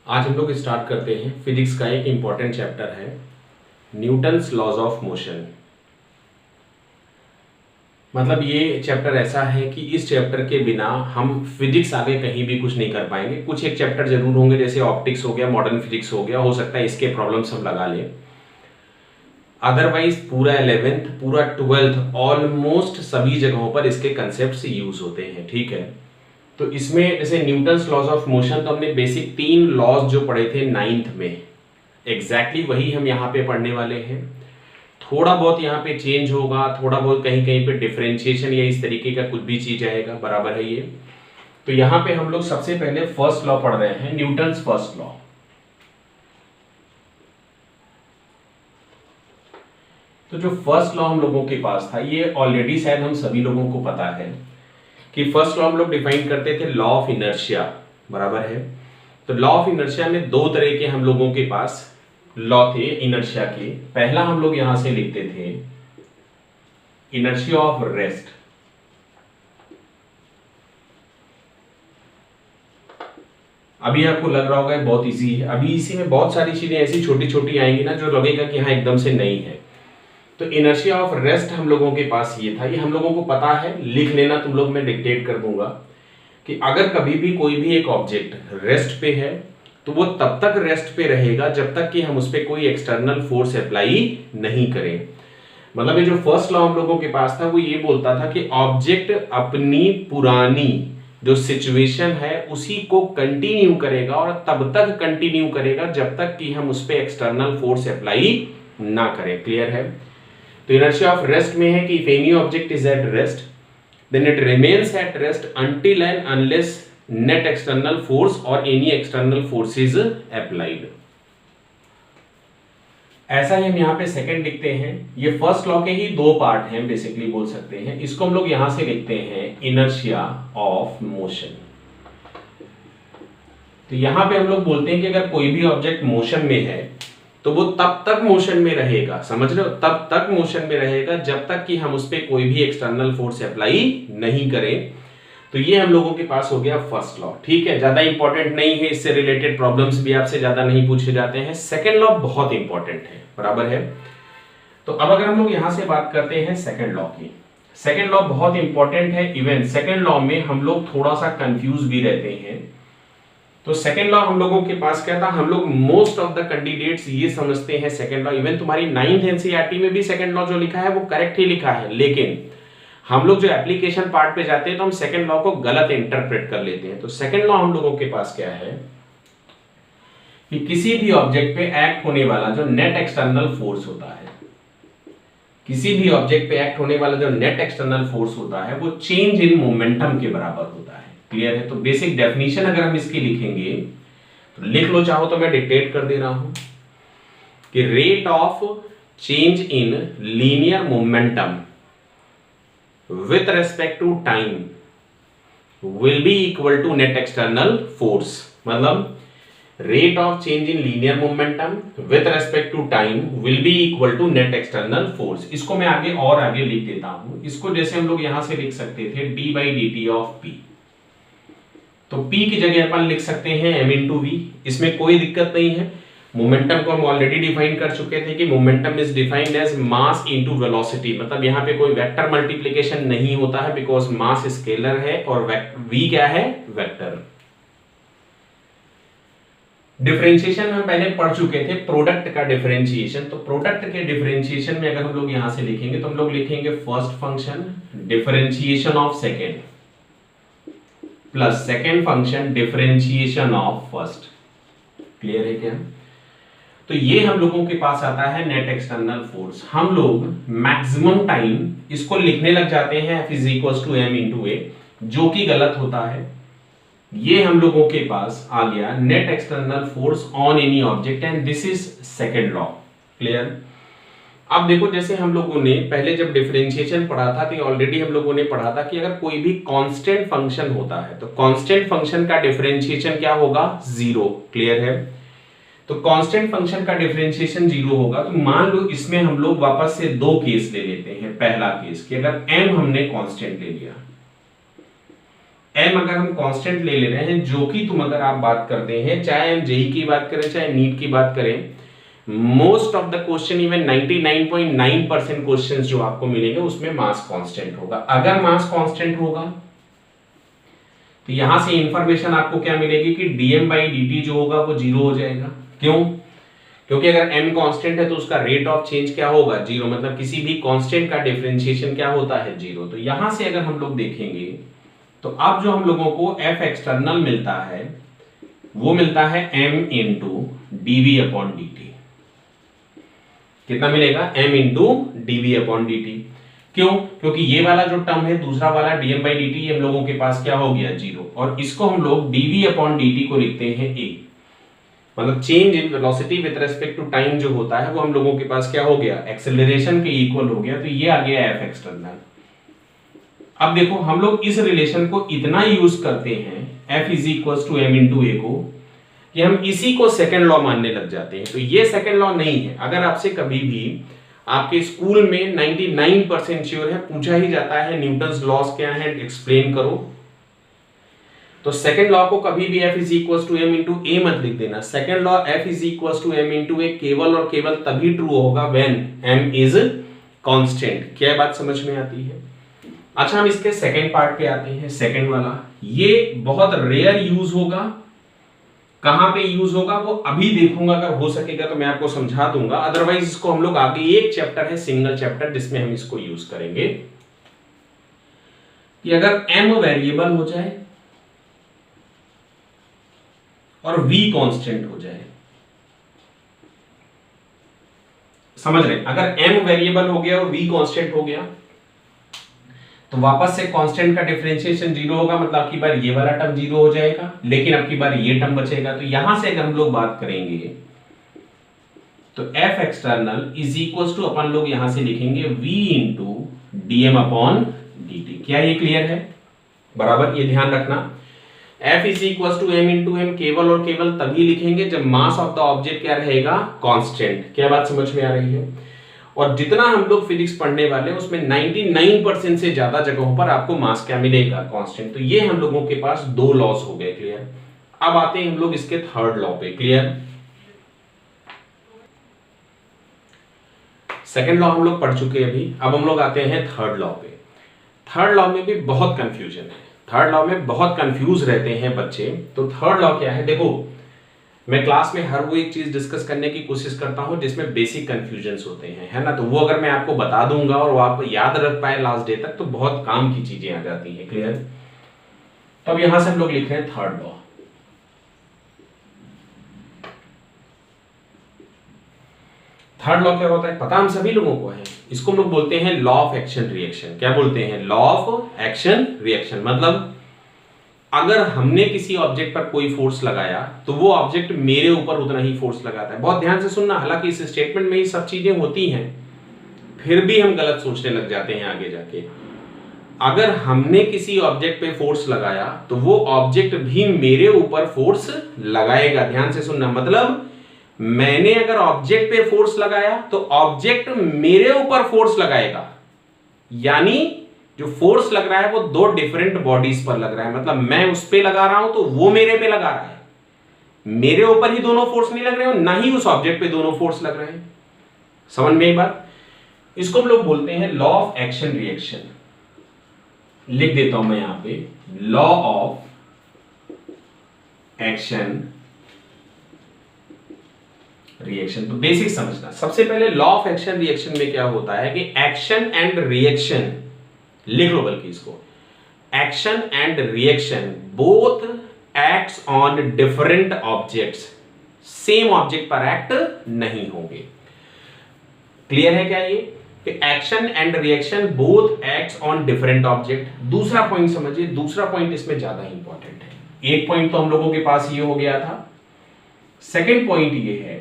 आज हम लोग स्टार्ट करते हैं फिजिक्स का एक इम्पॉर्टेंट चैप्टर है न्यूटन्स लॉज ऑफ मोशन। मतलब ये चैप्टर ऐसा है कि इस चैप्टर के बिना हम फिजिक्स आगे कहीं भी कुछ नहीं कर पाएंगे। कुछ एक चैप्टर जरूर होंगे, जैसे ऑप्टिक्स हो गया, मॉडर्न फिजिक्स हो गया, हो सकता है इसके प्रॉब्लम्स हम लगा लें। अदरवाइज पूरा 11th पूरा 12th ऑलमोस्ट सभी जगहों पर इसके कंसेप्ट यूज होते हैं। ठीक है, तो इसमें जैसे न्यूटन्स लॉज ऑफ मोशन, तो हमने बेसिक 3 लॉज जो पढ़े थे 9th में, एग्जैक्टली वही हम यहाँ पे पढ़ने वाले हैं। थोड़ा बहुत यहाँ पे चेंज होगा, थोड़ा बहुत कहीं कहीं पे डिफरेंशिएशन या इस तरीके का कुछ भी चीज आएगा, बराबर है ये। तो यहाँ पे हम लोग सबसे पहले फर्स्ट लॉ पढ़ रहे हैं, न्यूटन्स फर्स्ट लॉ। तो जो फर्स्ट लॉ हम लोगों के पास था, ये ऑलरेडी शायद हम सभी लोगों को पता है कि फर्स्ट लॉ हम लोग डिफाइन करते थे लॉ ऑफ इनर्शिया, बराबर है। तो लॉ ऑफ इनर्शिया में दो तरह के हम लोगों के पास लॉ थे इनर्शिया के। पहला हम लोग यहां से लिखते थे इनर्शिया ऑफ रेस्ट। अभी आपको लग रहा होगा बहुत इजी है, अभी इसी में बहुत सारी चीजें ऐसी छोटी छोटी आएंगी ना जो लगेगा कि हाँ एकदम से नहीं है। तो इनर्शिया ऑफ रेस्ट हम लोगों के पास ये था, ये हम लोगों को पता है, लिख लेना तुम लोग, मैं डिक्टेट कर दूंगा कि अगर कभी भी कोई भी एक ऑब्जेक्ट रेस्ट पे है तो वो तब तक रेस्ट पे रहेगा जब तक कि हम उस पर कोई एक्सटर्नल फोर्स अप्लाई नहीं करें। मतलब ये जो फर्स्ट लॉ हम लोगों के पास था वो ये बोलता था कि ऑब्जेक्ट अपनी पुरानी जो सिचुएशन है उसी को कंटिन्यू करेगा और तब तक कंटिन्यू करेगा जब तक कि हम उस पर एक्सटर्नल फोर्स अप्लाई ना करें। क्लियर है? तो इनर्शिया ऑफ रेस्ट में है कि if any object is at rest then it remains at rest until and unless net external force or any external force is applied। ऐसा ही हम यहाँ पे सेकंड लिखते हैं, ये फर्स्ट लॉ के ही दो पार्ट हैं बेसिकली बोल सकते हैं। इसको हम लोग यहां से लिखते हैं इनर्शिया ऑफ मोशन। तो यहां पे हम लोग बोलते हैं कि अगर कोई भी ऑब्जेक्ट मोशन में है तो वो तब तक मोशन में रहेगा, समझ रहे हो, तब तक मोशन में रहेगा जब तक कि हम उस पर कोई भी एक्सटर्नल फोर्स अप्लाई नहीं करें। तो ये हम लोगों के पास हो गया फर्स्ट लॉ। ठीक है, ज्यादा इंपॉर्टेंट नहीं है, इससे रिलेटेड प्रॉब्लम्स भी आपसे ज्यादा नहीं पूछे जाते हैं। सेकेंड लॉ बहुत इंपॉर्टेंट है, बराबर है। तो अब अगर हम लोग यहां से बात करते हैं सेकेंड लॉ की, सेकेंड लॉ बहुत इंपॉर्टेंट है। इवन सेकेंड लॉ में हम लोग थोड़ा सा कंफ्यूज भी रहते हैं। तो सेकेंड लॉ हम लोगों के पास क्या था, हम लोग मोस्ट ऑफ द कैंडिडेट्स ये समझते हैं सेकेंड लॉ, इवन तुम्हारी 9th एनसीईआरटी में भी सेकेंड लॉ जो लिखा है वो करेक्ट ही लिखा है, लेकिन हम लोग जो एप्लीकेशन पार्ट पे जाते हैं तो हम सेकेंड लॉ को गलत इंटरप्रेट कर लेते हैं। तो सेकेंड लॉ हम लोगों के पास क्या है कि किसी भी ऑब्जेक्ट पे एक्ट होने वाला जो नेट एक्सटर्नल फोर्स होता है, किसी भी ऑब्जेक्ट पे एक्ट होने वाला जो नेट एक्सटर्नल फोर्स होता है वो चेंज इन मोमेंटम के बराबर होता है। क्लियर है? तो बेसिक डेफिनेशन अगर हम इसकी लिखेंगे तो लिख लो, चाहो तो मैं डिक्टेट कर दे रहा हूं कि rate of change in linear momentum with respect to time will be equal to net external force. मतलब rate of change in linear momentum with respect to time will be equal to net external force. इसको मैं आगे और आगे लिख देता हूं। इसको जैसे हम लोग यहां से लिख सकते थे D by D T of P. तो P की जगह अपन लिख सकते हैं m इंटू वी, इसमें कोई दिक्कत नहीं है। मोमेंटम को हम ऑलरेडी डिफाइन कर चुके थे कि momentum is defined as mass into velocity. मतलब यहाँ पे कोई वेक्टर मल्टीप्लिकेशन नहीं होता है बिकॉज मास स्केलर है और v क्या है, वेक्टर। डिफरेंशिएशन हम पहले पढ़ चुके थे, प्रोडक्ट का डिफरेंशिएशन। तो प्रोडक्ट के डिफरेंशिएशन में अगर हम लोग यहां से लिखेंगे तो हम लोग लिखेंगे first function differentiation of second plus second function differentiation of first. Clear है क्या? तो ये हम लोगों के पास आता है नेट एक्सटर्नल फोर्स। हम लोग मैक्सिमम टाइम इसको लिखने लग जाते हैं F is equal to m into a, जो कि गलत होता है। ये हम लोगों के पास आ गया net external force on any object and this is second law. Clear? अब देखो, जैसे हम लोगों ने पहले जब डिफरेंशिएशन पढ़ा था तो ऑलरेडी हम लोगों ने पढ़ा था कि अगर कोई भी कांस्टेंट फंक्शन होता है तो कांस्टेंट फंक्शन का डिफरेंशिएशन क्या होगा, जीरो। क्लियर है? तो कांस्टेंट फंक्शन का डिफरेंशिएशन जीरो होगा। तो मान लो इसमें हम लोग वापस से दो केस ले लेते हैं। पहला केस कि अगर m हमने कांस्टेंट ले लिया, m अगर हम कांस्टेंट ले रहे हैं, जो कि तुम अगर आप बात करते हैं, चाहे हम जेई की बात करें चाहे नीट की बात करें, most of the question, even 99.9% questions जो आपको मिलेंगे उसमें मास कांस्टेंट होगा। अगर मास कांस्टेंट होगा तो यहां से इंफॉर्मेशन आपको क्या मिलेगी कि dm/dt जो होगा वो जीरो हो जाएगा। क्यों? क्योंकि अगर m कांस्टेंट है तो उसका रेट ऑफ चेंज क्या होगा? जीरो। मतलब किसी भी कांस्टेंट का डिफरेंशिएशन क्या होता है? जीरो। तो यहां से अगर हम लोग देखेंगे तो अब जो हम लोगों को f एक्सटर्नल मिलता है वो मिलता है m इंटू dv/dt। कितना मिलेगा? m into dv/dt। क्यों? क्योंकि ये वाला जो टर्म है दूसरा वाला dm/dt हम लोगों के पास क्या हो गया? जीरो। और इसको हम लोग dv/dt को लिखते हैं a, मतलब change in velocity with respect to time जो होता है वो हम लोगों के पास क्या हो गया? एक्सेलरेशन के इक्वल हो गया। तो ये आ गया f एक्सटर्नल। अब देखो हम लोग इस रिलेशन को इतना यूज करते हैं f is equal to m into a को, कि हम इसी को सेकंड लॉ मानने लग जाते हैं। तो ये सेकंड लॉ नहीं है। अगर आपसे कभी भी आपके स्कूल में 99% श्योर है पूछा ही जाता है न्यूटन्स लॉज क्या है, एक्सप्लेन करो, तो सेकंड लॉ को कभी भी f is equal to m into a मत लिख देना। Second law f is equal to m into a केवल और केवल तभी ट्रू होगा व्हेन m इज कांस्टेंट। क्या बात समझ में आती है? अच्छा, हम इसके सेकंड पार्ट पे आते हैं। सेकंड वाला ये बहुत रेयर यूज होगा। कहां पे यूज होगा वो अभी देखूंगा, अगर हो सकेगा तो मैं आपको समझा दूंगा। अदरवाइज इसको हम लोग आगे एक चैप्टर है, सिंगल चैप्टर, जिसमें हम इसको यूज करेंगे कि अगर m वेरिएबल हो जाए और v कांस्टेंट हो जाए। समझ रहे? अगर m वेरिएबल हो गया और v कांस्टेंट हो गया तो वापस से कांस्टेंट का डिफरेंशिएशन जीरो होगा, मतलब की बार ये वाला टर्म जीरो हो जाएगा, लेकिन अब की बार ये टर्म बचेगा। तो यहां से अगर हम लोग बात करेंगे तो f external is equal to अपन लोग यहां से लिखेंगे v इंटू dm/dt। क्या ये क्लियर है? बराबर, ये ध्यान रखना। f is equal to m into m केवल और केवल तभी लिखेंगे जब मास ऑफ द ऑब्जेक्ट क्या रहेगा? कांस्टेंट। क्या बात समझ में आ रही है? और जितना हम लोग फिजिक्स पढ़ने वाले हैं उसमें 99% से ज्यादा जगहों पर आपको मास क्या मिलेगा? कांस्टेंट। तो ये हम लोगों के पास दो लॉस हो गए। क्लियर? अब आते हैं हम लोग इसके थर्ड लॉ पे। क्लियर? सेकंड लॉ हम लोग पढ़ चुके हैं अभी, अब हम लोग आते हैं थर्ड लॉ पे। थर्ड लॉ में भी बहुत कंफ्यूजन है, थर्ड लॉ में बहुत कंफ्यूज रहते हैं बच्चे। तो थर्ड लॉ क्या है? देखो मैं क्लास में हर वो एक चीज डिस्कस करने की कोशिश करता हूं जिसमें बेसिक कंफ्यूजन्स होते हैं, है ना। तो वो अगर मैं आपको बता दूंगा और वो आप याद रख पाए लास्ट डे तक तो बहुत काम की चीजें आ जाती हैं। क्लियर? तो अब यहां से हम लोग लिख रहे हैं थर्ड लॉ। थर्ड लॉ क्या होता है पता हम सभी लोगों को है। इसको हम लोग बोलते हैं लॉ ऑफ एक्शन रिएक्शन। क्या बोलते हैं? Law of action reaction. मतलब अगर हमने किसी ऑब्जेक्ट पर कोई फोर्स लगाया तो वो ऑब्जेक्ट मेरे ऊपर उतना ही फोर्स लगाता है। बहुत ध्यान से सुनना, हालांकि इस स्टेटमेंट में ही सब चीजें होती हैं, फिर भी हम गलत सोचने लग जाते हैं आगे जाके। अगर हमने किसी ऑब्जेक्ट पे फोर्स लगाया तो वो ऑब्जेक्ट भी मेरे ऊपर फोर्स लगाएगा। ध्यान से सुनना, मतलब मैंने अगर ऑब्जेक्ट पे फोर्स लगाया तो ऑब्जेक्ट मेरे ऊपर फोर्स लगाएगा। यानी जो फोर्स लग रहा है वो दो डिफरेंट बॉडीज पर लग रहा है। मतलब मैं उस पे लगा रहा हूं तो वो मेरे पे लगा रहा है, मेरे ऊपर ही दोनों फोर्स नहीं लग रहे हो, ना ही उस ऑब्जेक्ट पे दोनों फोर्स लग रहे हैं। समझ में एक बात? इसको हम लोग बोलते हैं लॉ ऑफ एक्शन रिएक्शन। लिख देता हूं मैं यहां पे, लॉ ऑफ एक्शन रिएक्शन। तो बेसिक समझना, सबसे पहले लॉ ऑफ एक्शन रिएक्शन में क्या होता है कि एक्शन एंड रिएक्शन, लिख लो बल्कि इसको, action and reaction both acts on different objects, same object पर एक्ट नहीं होंगे। क्लियर है क्या ये? कि action and reaction both acts on different object. दूसरा पॉइंट समझिए, दूसरा पॉइंट इसमें ज्यादा इंपॉर्टेंट है। एक पॉइंट तो हम लोगों के पास ये हो गया था, सेकेंड पॉइंट ये है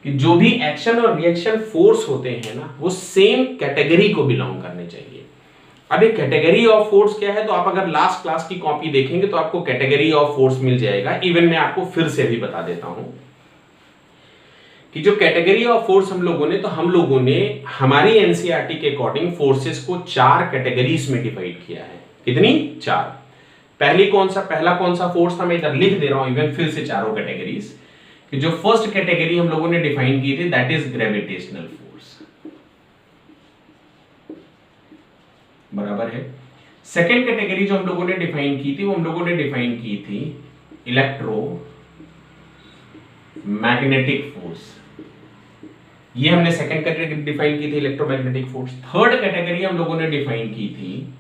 कि जो भी एक्शन और रिएक्शन फोर्स होते हैं ना वो सेम कैटेगरी को बिलोंग करने चाहिए। अब एक कैटेगरी ऑफ फोर्स क्या है, तो आप अगर लास्ट क्लास की कॉपी देखेंगे तो आपको कैटेगरी ऑफ फोर्स मिल जाएगा। इवन मैं आपको फिर से भी बता देता हूं कि जो कैटेगरी ऑफ फोर्स हम लोगों ने हमारी एनसीईआरटी के अकॉर्डिंग फोर्सेस को 4 कैटेगरीज में डिवाइड किया है। कितनी? 4। पहला कौन सा फोर्स था, मैं इधर लिख दे रहा हूं इवन फिर से चारों कैटेगरीज, कि जो फर्स्ट कैटेगरी हम लोगों ने डिफाइन की थी दैट इज ग्रेविटेशनल फोर्स, बराबर है। सेकेंड कैटेगरी जो हम लोगों ने डिफाइन की थी वो हम लोगों ने डिफाइन की थी इलेक्ट्रो मैग्नेटिक फोर्स, ये हमने सेकेंड कैटेगरी डिफाइन की थी इलेक्ट्रोमैग्नेटिक फोर्स। थर्ड कैटेगरी हम लोगों ने डिफाइन की थी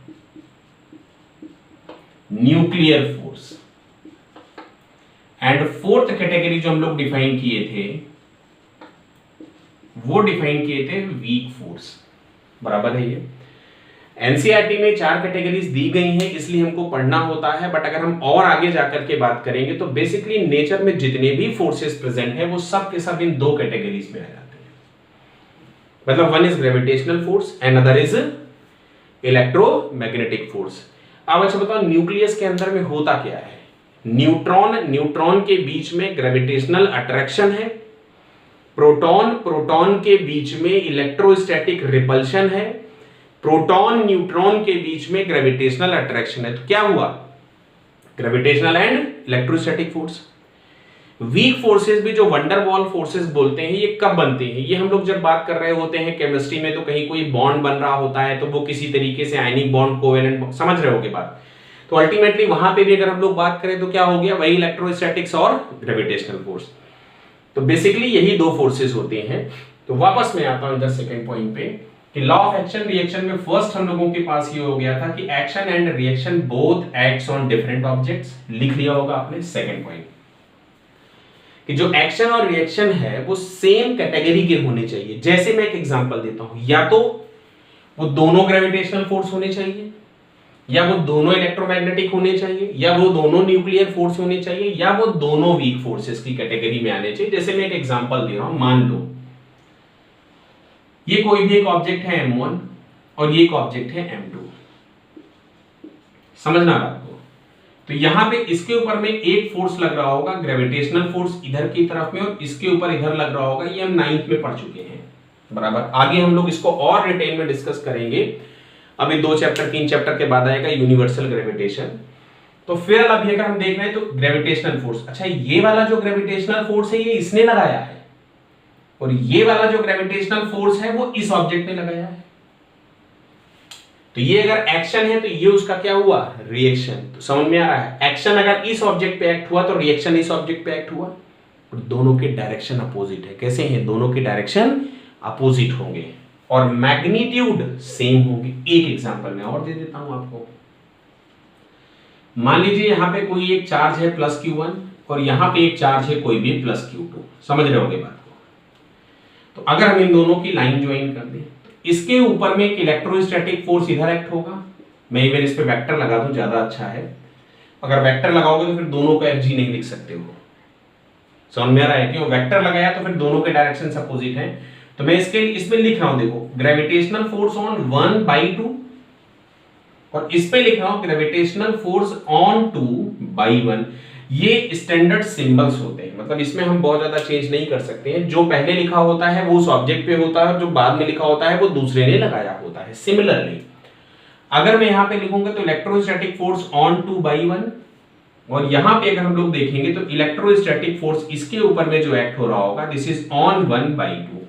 nuclear force, and fourth category जो हम लोग डिफाइन किए थे वो डिफाइन किए थे वीक फोर्स, बराबर है। ये एनसीईआरटी में 4 कैटेगरीज दी गई हैं इसलिए हमको पढ़ना होता है, बट अगर हम और आगे जाकर के बात करेंगे तो बेसिकली नेचर में जितने भी फोर्सेस प्रेजेंट है वो सब के सब इन 2 कैटेगरीज में आ जाते हैं, मतलब one is gravitational force and other is electromagnetic force. अब अच्छा बताओ न्यूक्लियस के अंदर में होता क्या है। न्यूट्रॉन के बीच में ग्रेविटेशनल अट्रैक्शन है, प्रोटॉन के बीच में इलेक्ट्रोस्टैटिक रिपल्शन है, प्रोटॉन न्यूट्रॉन के बीच में ग्रेविटेशनल अट्रैक्शन है। तो क्या हुआ, gravitational and electrostatic force. Weak forces भी जो वंडरवॉल फोर्सेस बोलते हैं ये कब बनते हैं, ये हम लोग जब बात कर रहे होते हैं केमिस्ट्री में, तो कहीं कोई बॉन्ड बन रहा होता है तो वो किसी तरीके से आयनिक बॉन्ड, कोवेलेंट, समझ रहे होगे बात। तो अल्टीमेटली वहां पे भी अगर हम लोग बात करें तो क्या हो गया, वही इलेक्ट्रोस्टैटिक्स और ग्रेविटेशनल फोर्स। तो बेसिकली यही 2 फोर्सेस होते हैं। तो वापस मैं आता हूं इधर सेकंड पॉइंट पे कि लॉ ऑफ एक्शन रिएक्शन में फर्स्ट हम लोगों के पास ये हो गया था कि action and reaction both acts on different objects, लिख लिया होगा आपने। सेकंड पॉइंट कि जो एक्शन और रिएक्शन है वो सेम कैटेगरी के होने चाहिए। जैसे मैं एक एग्जांपल देता हूं, या तो वो दोनों ग्रेविटेशनल फोर्स होने चाहिए, या वो दोनों इलेक्ट्रोमैग्नेटिक होने चाहिए, या वो दोनों न्यूक्लियर फोर्स होने चाहिए, या वो दोनों वीक फोर्सेस की कैटेगरी में आने चाहिए। जैसे मैं एक एग्जांपल दे रहा हूं, मान लो ये कोई भी एक ऑब्जेक्ट है M1 और ये एक ऑब्जेक्ट है M2, समझना बात को। तो यहां पे इसके ऊपर में एक फोर्स लग रहा होगा ग्रेविटेशनल फोर्स इधर की तरफ में, और इसके ऊपर इधर लग रहा होगा, ये हम 9th में पढ़ चुके हैं, बराबर। आगे हम लोग इसको और डिटेल में डिस्कस करेंगे, अभी 2 चैप्टर 3 चैप्टर के बाद आएगा यूनिवर्सल ग्रेविटेशन। तो फिर अभी अगर हम देख रहे हैं तो ग्रेविटेशनल फोर्स, अच्छा ये वाला जो ग्रेविटेशनल फोर्स है ये इसने लगाया है, और ये वाला जो ग्रेविटेशनल फोर्स है वो इस ऑब्जेक्ट ने लगाया है। तो ये अगर एक्शन है तो ये उसका क्या हुआ, रिएक्शन। तो समझ में आ रहा है, एक्शन अगर इस ऑब्जेक्ट पे एक्ट हुआ तो रिएक्शन इस ऑब्जेक्ट पे एक्ट हुआ, और दोनों के डायरेक्शन अपोजिट है। कैसे हैं, दोनों के डायरेक्शन अपोजिट होंगे और मैग्नीट्यूड सेम होंगे। एक एग्जांपल मैं और दे देता हूं आपको। मान लीजिए यहां पे कोई एक चार्ज है +Q1 और यहां पे एक चार्ज है कोई भी +Q2, समझ रहे होगे बात को। तो अगर हम इन दोनों की लाइन ज्वाइन कर दें, इसके ऊपर में एक इलेक्ट्रोस्टैटिक फोर्स इधर एक्ट होगा। मैं इवन इस पे वेक्टर लगा दूं, ज्यादा अच्छा है। अगर वेक्टर लगाओगे तो फिर दोनों का FG नहीं लिख सकते हो, समझ में आ रहा है। क्यों वेक्टर लगाया तो फिर दोनों के डायरेक्शन अपोजिट हैं। तो मैं इसमें लिख रहा हूं, देखो ग्रेविटेशनल फोर्स ऑन 1/2, और इस पे लिख रहा हूं ग्रेविटेशनल फोर्स ऑन 2/1। ये स्टैंडर्ड सिंबल्स होते हैं, मतलब इसमें हम बहुत ज्यादा चेंज नहीं कर सकते हैं। जो पहले लिखा होता है वो उस ऑब्जेक्ट पे होता है, जो बाद में लिखा होता है वो दूसरे ने लगाया होता है। सिमिलरली अगर मैं यहां पे लिखूंगा तो इलेक्ट्रोस्टैटिक फोर्स ऑन 2/1, और यहां पे अगर हम लोग देखेंगे तो इलेक्ट्रोस्टैटिक फोर्स इसके ऊपर में जो एक्ट हो रहा होगा दिस इज ऑन 1/2।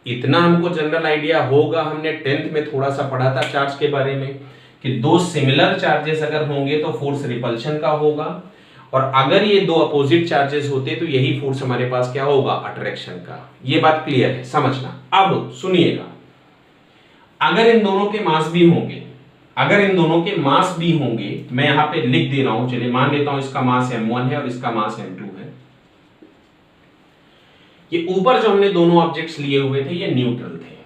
इतना हमको जनरल आइडिया होगा, हमने 10th में थोड़ा सा पढ़ा था चार्ज के बारे में कि 2 सिमिलर चार्जेस अगर होंगे तो फोर्स रिपल्शन का होगा, और अगर ये 2 अपोजिट चार्जेस होते तो यही फोर्स हमारे पास क्या होगा, अट्रैक्शन का। ये बात क्लियर है, समझना। अब सुनिएगा, अगर इन दोनों के मास भी होंगे, अगर इन दोनों के मास भी होंगे, मैं यहां पे लिख दे रहा हूं, चलिए मान लेता हूं इसका मास M1 है और इसका मास M2 है। ये ऊपर जो हमने दोनों ऑब्जेक्ट्स लिए हुए थे ये न्यूट्रल थे,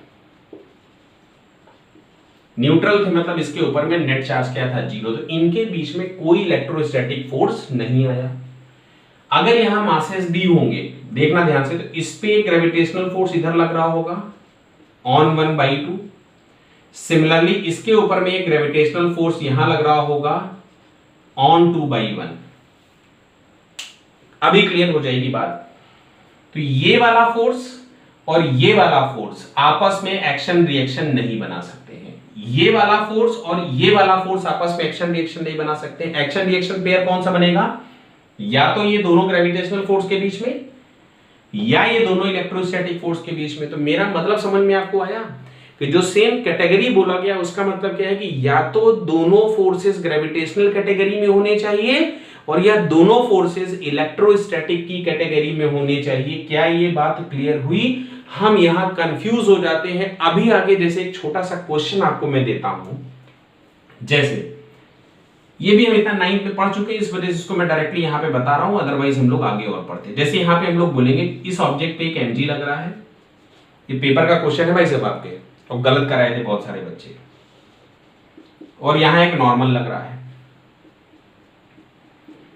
न्यूट्रल थे मतलब इसके ऊपर में नेट चार्ज क्या था, 0। तो इनके बीच में कोई इलेक्ट्रोस्टैटिक फोर्स नहीं आया। अगर यहां मासेस भी होंगे, देखना ध्यान से, तो इस पे ग्रेविटेशनल फोर्स इधर लग रहा होगा ऑन 1/2। सिमिलरली इसके ऊपर में एक ग्रेविटेशनल फोर्स यहां लग रहा होगा ऑन 2/1। अभी क्लियर हो जाएगी बात। तो ये वाला फोर्स और ये वाला फोर्स आपस में एक्शन रिएक्शन नहीं बना सकते हैं। ये वाला फोर्स और ये वाला फोर्स आपस में एक्शन रिएक्शन नहीं बना सकते। एक्शन रिएक्शन पेयर कौन सा बनेगा, या तो ये दोनों ग्रेविटेशनल फोर्स के बीच में या ये दोनों इलेक्ट्रोस्टैटिक फोर्स के बीच में। तो मेरा मतलब समझ में आपको आया कि जो सेम कैटेगरी बोला गया उसका मतलब क्या है कि या तो दोनों फोर्सेस ग्रेविटेशनल कैटेगरी में होने चाहिए और या दोनों फोर्सेस इलेक्ट्रोस्टैटिक की कैटेगरी में होने चाहिए। क्या ये बात क्लियर हुई? हम यहां कंफ्यूज हो जाते हैं। अभी आगे जैसे एक छोटा सा क्वेश्चन आपको मैं देता हूं, जैसे ये भी हम इतना 9 में पढ़ चुके हैं, इस वजह से इसको मैं डायरेक्टली यहां पे बता रहा हूं, अदरवाइज हम लोग आगे और पढ़ते हैं। जैसे यहां पे हम लोग बोलेंगे इस ऑब्जेक्ट पे एक mg लग रहा है, ये पेपर का क्वेश्चन है भाई सब आपके, और गलत कराए थे बहुत सारे बच्चे, और यहां एक नॉर्मल लग रहा है।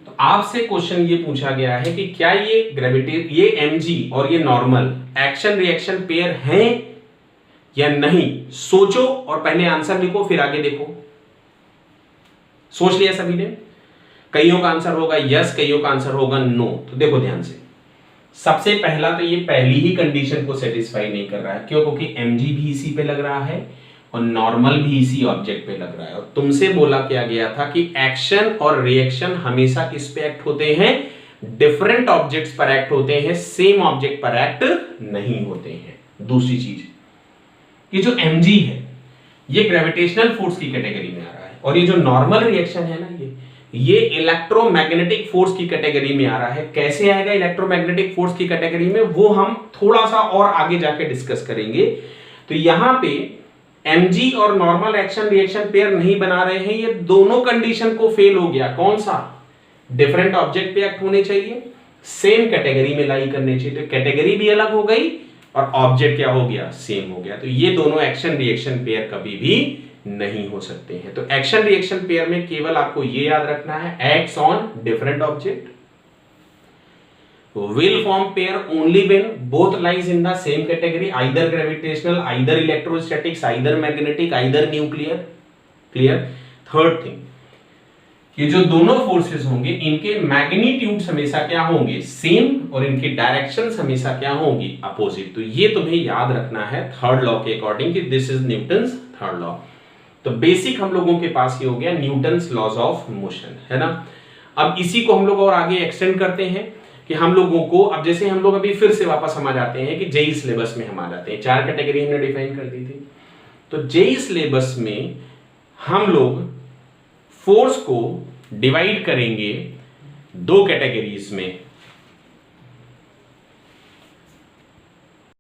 तो आपसे क्वेश्चन ये पूछा गया है कि क्या ये mg और ये नॉर्मल एक्शन रिएक्शन पेयर हैं या नहीं। सोचो और पहले आंसर लिखो, फिर आगे देखो। सोच लिया सभी ने? कईयों का आंसर होगा यस, कईयों का आंसर होगा नो। तो देखो ध्यान से, सबसे पहला तो ये पहली ही कंडीशन को सेटिस्फाई नहीं कर रहा है। क्यों? क्योंकि mg भी इसी पे लग रहा है और नॉर्मल भी इसी ऑब्जेक्ट पे लग रहा है। और तुमसे बोला क्या गया था कि एक्शन और रिएक्शन हमेशा किस पे एक्ट होते हैं, डिफरेंट ऑब्जेक्ट्स पर एक्ट होते हैं, सेम ऑब्जेक्ट पर एक्ट नहीं होते हैं। दूसरी चीज, ये जो mg है ये ग्रेविटेशनल फोर्स की कैटेगरी में आ रहा है, और ये जो नॉर्मल रिएक्शन है ना ये इलेक्ट्रोमैग्नेटिक फोर्स की कैटेगरी में आ रहा है। कैसे आएगा इलेक्ट्रोमैग्नेटिक फोर्स की कैटेगरी में, वो हम थोड़ा सा और आगे जाके डिस्कस करेंगे। तो यहां पे mg और नॉर्मल एक्शन रिएक्शन पेयर नहीं बना रहे हैं, ये दोनों कंडीशन को फेल हो गया। कौन सा? डिफरेंट ऑब्जेक्ट पे एक्ट होने चाहिए, सेम कैटेगरी में लाई करने चाहिए। तो कैटेगरी भी अलग हो गई और ऑब्जेक्ट क्या हो गया, सेम हो गया। तो ये दोनों एक्शन रिएक्शन पेयर कभी भी नहीं हो सकते हैं। तो एक्शन रिएक्शन पेयर में केवल आपको ये याद रखना है, acts on different object, will form pair only when both lies in the same category, either gravitational, either electrostatics, either magnetic, either nuclear. Clear? Third thing, ये जो दोनों फोर्सेस होंगे इनके मैग्नीट्यूड्स हमेशा क्या होंगे, सेम, और इनकी डायरेक्शंस हमेशा क्या होंगी, अपोजिट। तो ये तुम्हें याद रखना है थर्ड लॉ के अकॉर्डिंग कि this is Newton's third law. तो बेसिक हम लोगों के पास ये हो गया न्यूटन्स लॉज ऑफ मोशन, है ना। अब इसी को हम लोग और आगे एक्सटेंड करते हैं कि हम लोगों को, अब जैसे हम लोग अभी फिर से वापस हम आ जाते हैं कि जेई सिलेबस में हम आ जाते हैं। 4 कैटेगरी हमने डिफाइन कर दी थी। तो जेई सिलेबस में हम लोग फोर्स को डिवाइड करेंगे 2 कैटेगरीज में,